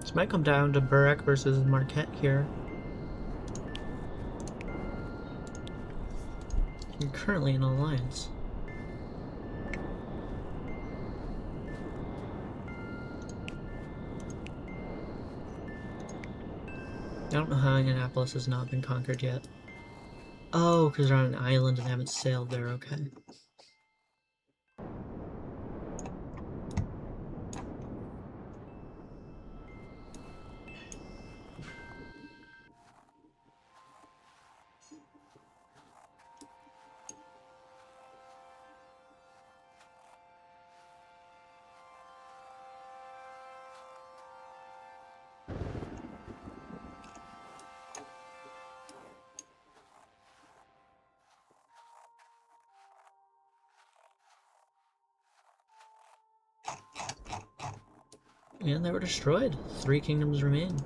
This might come down to Burek versus Marquette here. I'm currently in alliance. I don't know how Indianapolis has not been conquered yet. Oh, because they're on an island and haven't sailed there, okay. And they were destroyed. 3 kingdoms remain.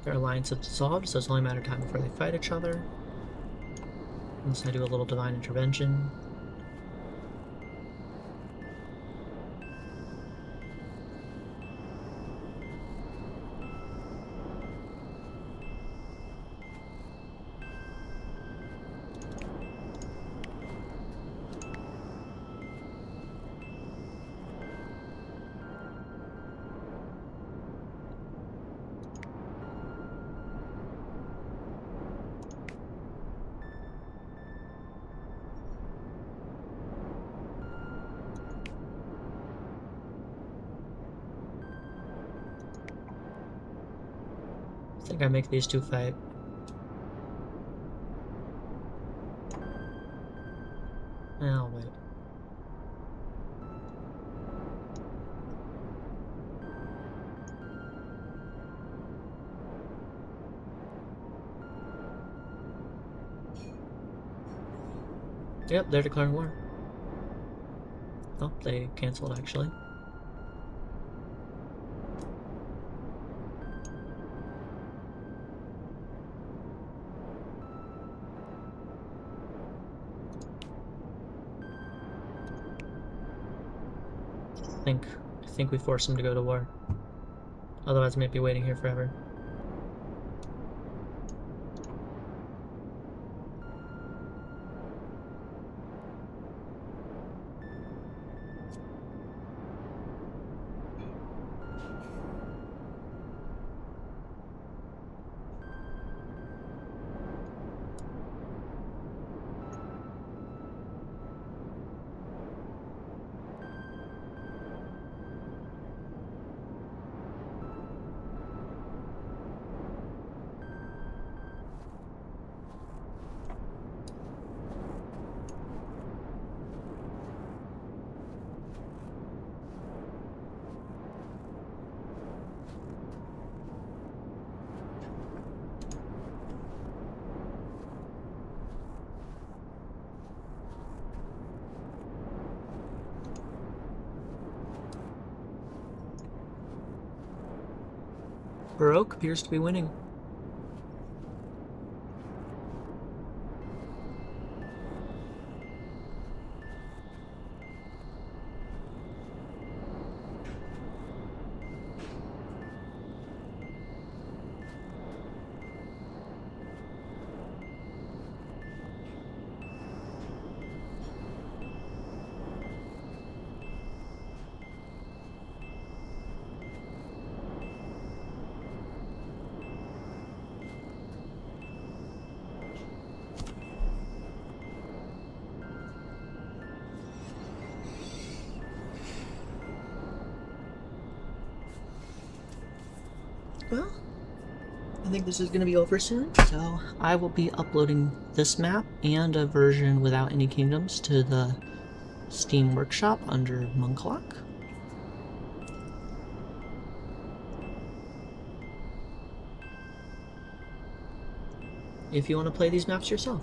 Their alliance has dissolved, so it's only a matter of time before they fight each other. Unless I do a little divine intervention. I think I make these two fight. I'll wait. Yep, they're declaring war. Oh, they canceled actually. I think we forced them to go to war. Otherwise, I might be waiting here forever. Baroque appears to be winning. Well, I think this is going to be over soon, so I will be uploading this map and a version without any kingdoms to the Steam Workshop under Monklock. If you want to play these maps yourself.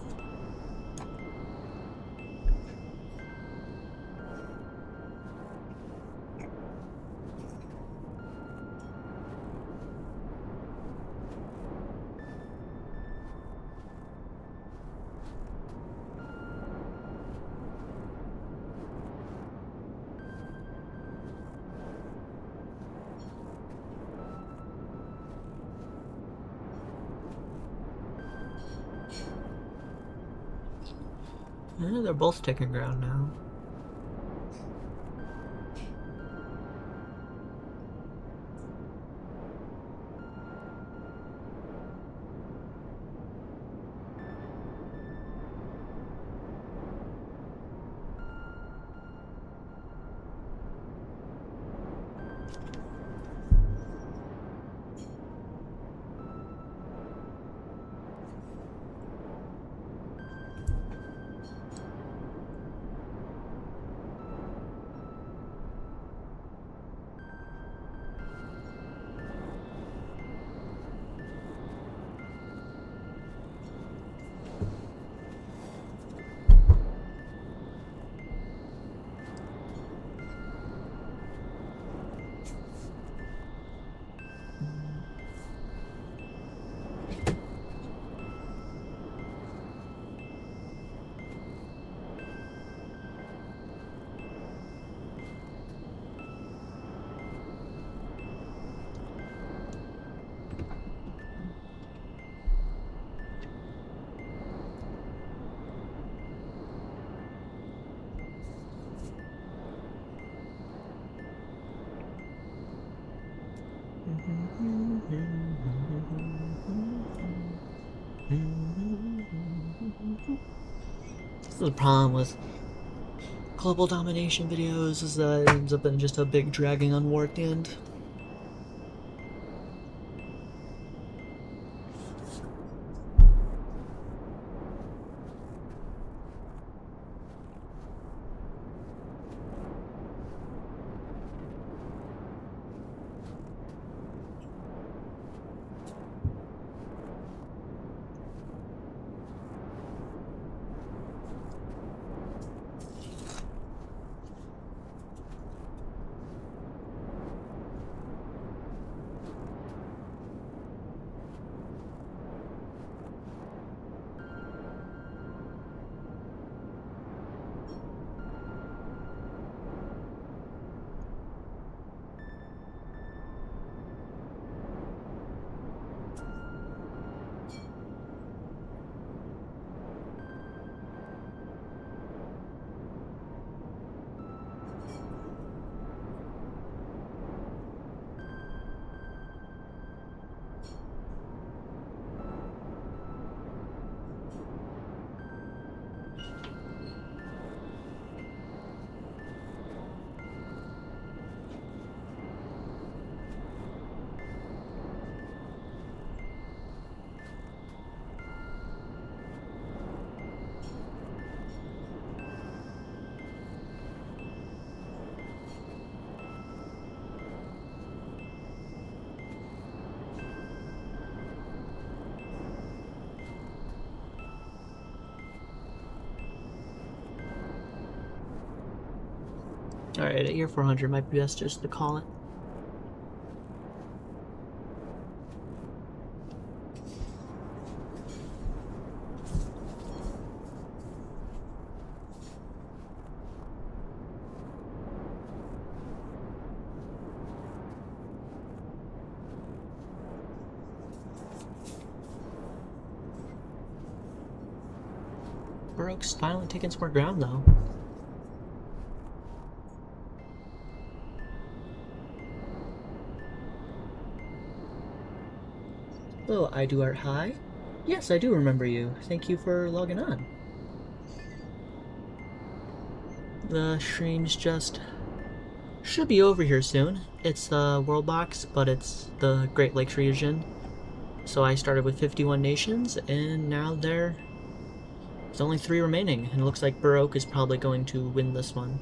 They're both taking ground now. This is the problem with global domination videos, is that it ends up in just a big dragging on war at the end. Alright, at year 400 might be best just to call it. Baroque's finally taking some more ground, though. Hello, I do art high. Yes, I do remember you. Thank you for logging on. The stream's just should be over here soon. It's Worldbox, but it's the Great Lakes region. So I started with 51 nations, and now there's only 3 remaining, and it looks like Baroque is probably going to win this one.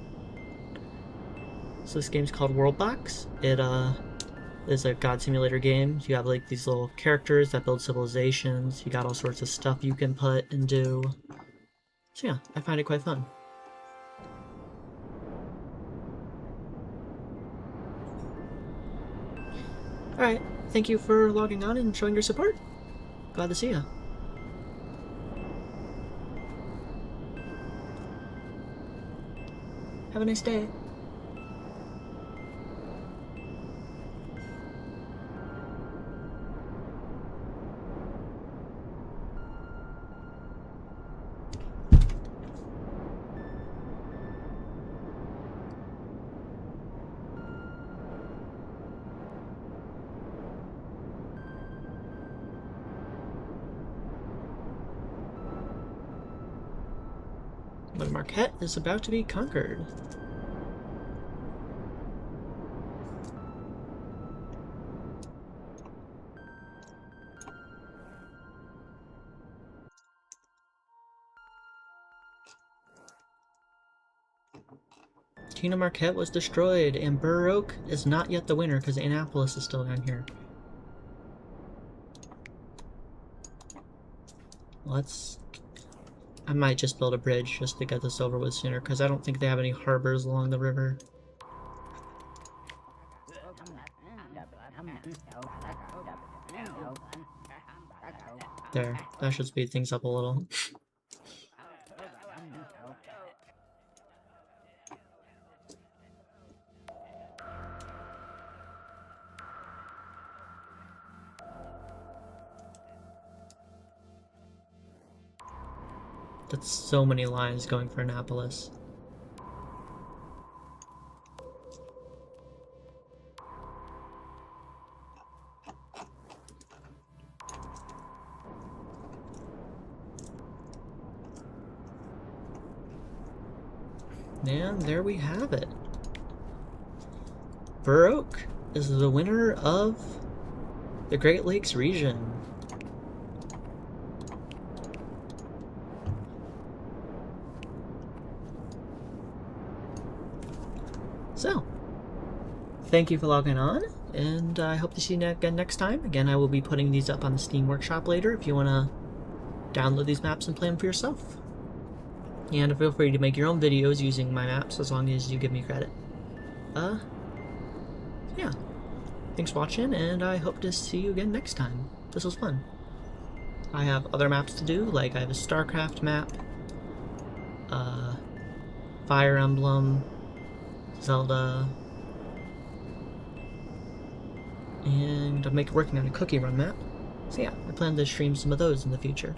So this game's called Worldbox. It is a god simulator game. You have like these little characters that build civilizations. You got all sorts of stuff you can put and do. So yeah, I find it quite fun. Alright, thank you for logging on and showing your support. Glad to see ya. Have a nice day. But Marquette is about to be conquered. Tina Marquette was destroyed, and Baroque is not yet the winner because Annapolis is still down here. I might just build a bridge just to get this over with sooner, because I don't think they have any harbors along the river. There, that should speed things up a little. That's so many lines going for Annapolis. And there we have it. Baroque is the winner of the Great Lakes region. So, thank you for logging on, and I hope to see you again next time. Again, I will be putting these up on the Steam Workshop later if you want to download these maps and play them for yourself. And feel free to make your own videos using my maps as long as you give me credit. Yeah. Thanks for watching, and I hope to see you again next time. This was fun. I have other maps to do, like I have a StarCraft map, Fire Emblem, Zelda, and I'm working on a Cookie Run map. So yeah, I plan to stream some of those in the future.